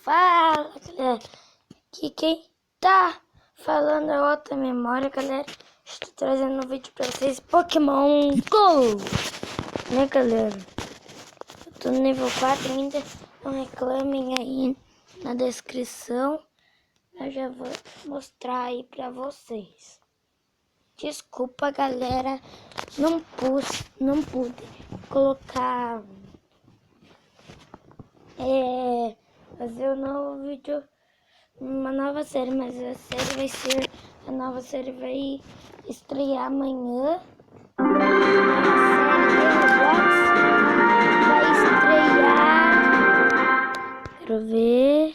Fala, galera. Aqui quem tá falando é outra memória, galera. Estou trazendo um vídeo pra vocês, Pokémon GO, né, galera? Eu tô no nível 4 ainda, não reclamem aí na descrição. Eu já vou mostrar aí pra vocês. Desculpa, galera, não pude colocar fazer um novo vídeo, uma nova série, mas a nova série vai estrear amanhã. A série de Roblox quero ver,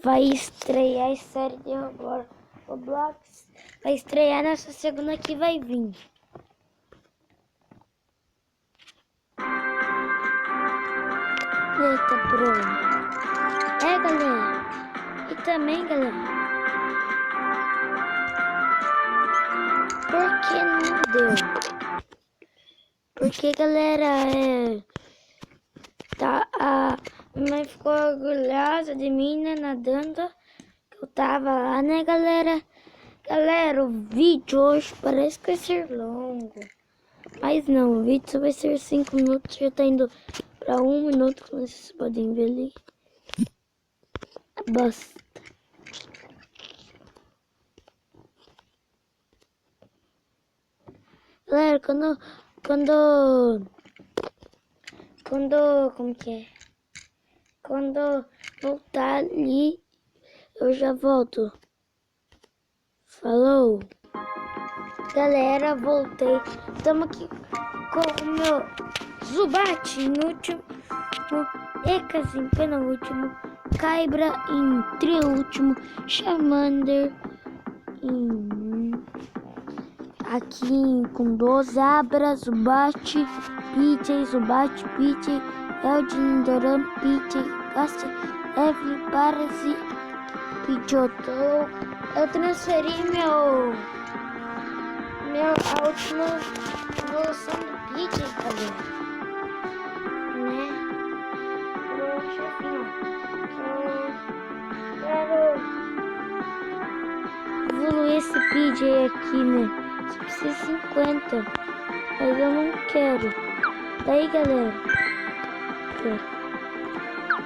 vai estrear a série de Roblox, vai estrear nessa segunda que vai vir. Eita, pronto. Galera. E também, galera, por que não deu? Porque, galera, a minha mãe ficou orgulhosa de mim, né, nadando, que eu tava lá, né, galera? Galera, o vídeo hoje parece que vai ser longo. Mas não, o vídeo só vai ser 5 minutos, já tá indo pra 1 minuto, como vocês podem ver ali. Basta. Galera, como que é? Quando voltar ali, eu já volto. Falou. Galera, voltei. Estamos aqui com o meu Zubat no último, Ekazin penúltimo, Kyabra em triúltimo, Charmander aqui com 12, Abra, Zubat, PJ, Eldin, Doran, PJ, Gast, Evelyn, Parasi, Pidgeotto. Eu transferi a última evolução do PJ, galera, né? Pro chefinho. Eu quero evoluir esse PJ aqui, né? Só precisa 50, mas eu não quero. Daí, galera,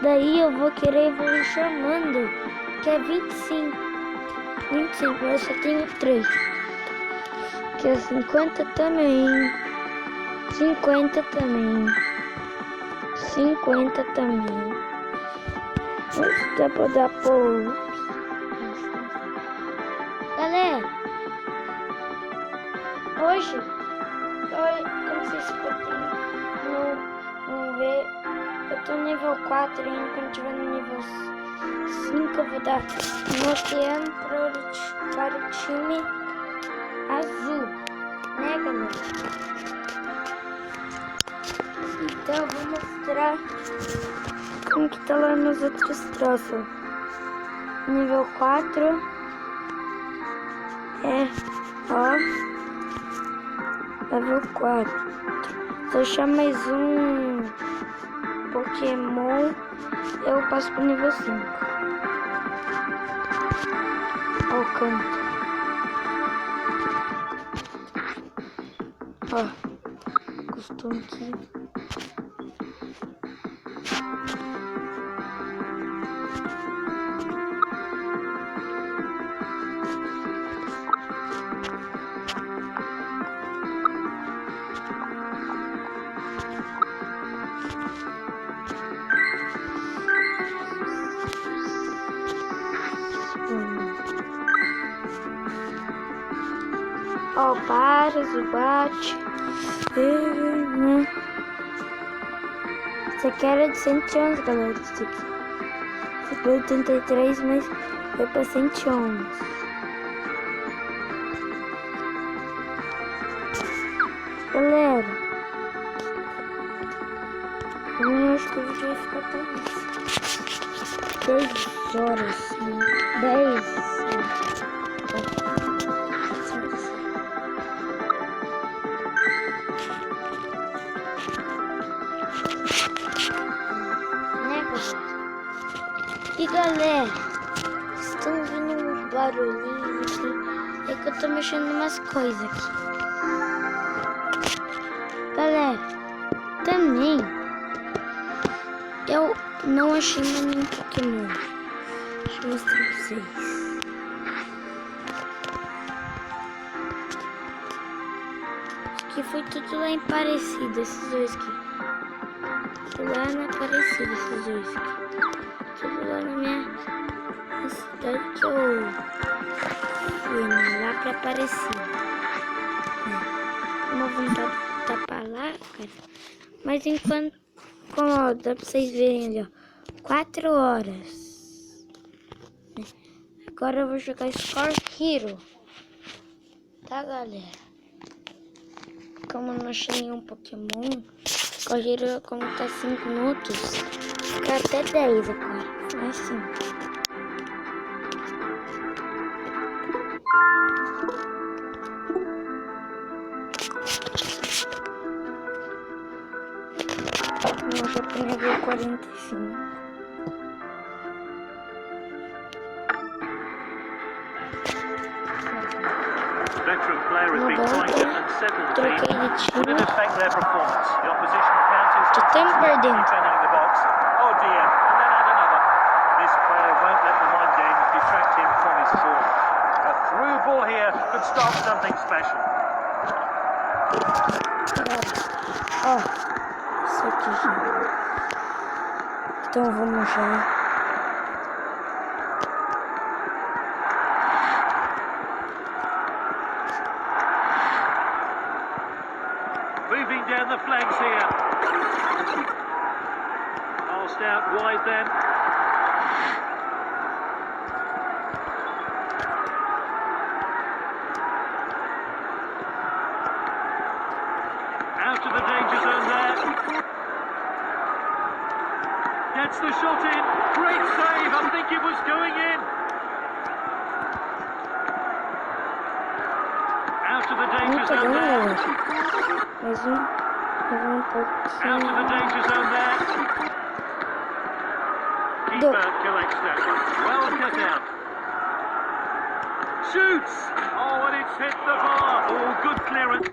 daí eu vou querer evoluir Charmander, que é 25, mas eu só tenho 3. Que é 50 também, 50 também, 50 também. Dá pra dar por... Galera, hoje, eu não sei se não ver, eu tô no nível 4 ainda. Quando tiver no nível 5 eu vou dar bloqueando para o time azul, né, galera? Então eu vou mostrar como que tá lá nos outros troços. Nível 4 level 4. Se eu achar mais um Pokémon, eu passo pro nível 5. Ó o canto. Ó, costume aqui. Ó, para, Zubat. Isso aqui era de 111, galera. Isso aqui. Isso aqui é 83, mas foi pra 111. Galera, eu acho que o vídeo vai ficar até 10 horas. 10. E galera, estão ouvindo um barulhinho assim? É que eu tô mexendo em umas coisas aqui. Galera, também eu não achei mais nenhum Pokémon. Deixa eu mostrar pra vocês. Que foi tudo lá em Aparecida, esses dois aqui. Fui lá na Aparecida, esses dois aqui. Tudo lá na cidade que eu fui, né? Lá pra Aparecida. Uma vontade de tapar lá, cara. Mas enquanto, como ó, dá pra vocês verem ali, ó. 4 horas. Agora eu vou jogar Score Hero. Tá, galera? Como eu não achei nenhum Pokémon, Score como tá 5 minutos, fica até 10 agora. Mas sim. Eu já tô nível 45. Veteran player has been trying to unsettle the team. Would it Troquei affect their performance? The opposition counters perdendo. defending the box. Oh dear, and then add another. This player won't let the mind games detract him from his form. A through ball here could start something special. Ó, isso aqui, gente. Então vamos já. Moving down the flanks here. Passed out wide then. Out of the danger zone there. Gets the shot in. Great save. I think it was going in. Out of the danger zone there. Mais um pouquinho. Out of the danger zone there. Keeper collects that. Well cut out. Shoots! Oh, and it's hit the bar. Oh, good clearance.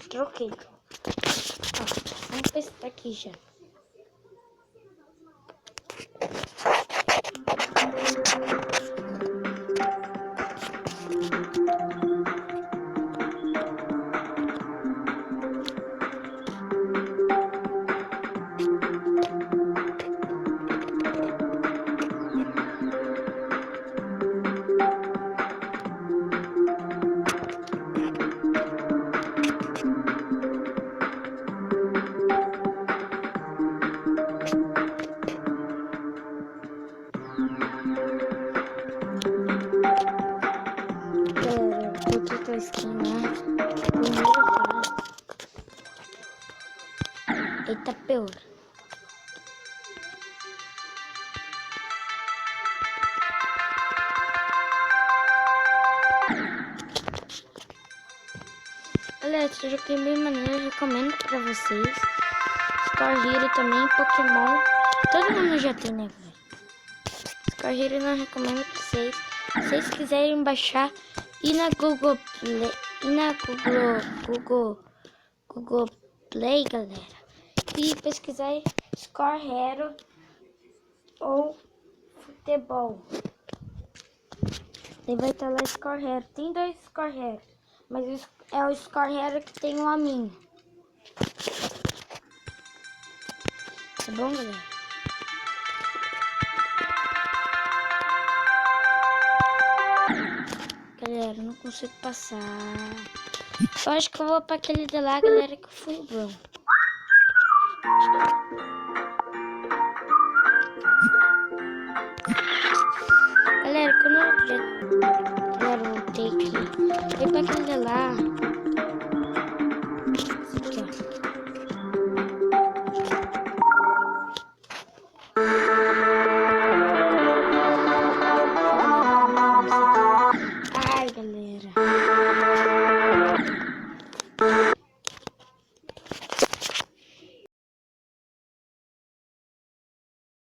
Troquei. Ó, vamos testar aqui já. Outra esquina. Eita, pior. Galera, esse jogo é bem maneiro, eu recomendo pra vocês. Score Hero também, Pokémon. Todo mundo já tem, né, velho? Score Hero eu não recomendo pra vocês. Se vocês quiserem baixar, e na Google Play, Google Play, galera, e pesquisar Score Hero ou futebol. Daí vai estar lá Score Hero. Tem 2 Score Hero, mas é o Score Hero que tem um aminho. Tá bom, galera? Galera, eu não consigo passar. Eu acho que eu vou pra aquele de lá, galera, que foi bom. Galera, quando eu já voltei aqui, fui pra aquele de lá. Esse aqui, ó. Ai, galera.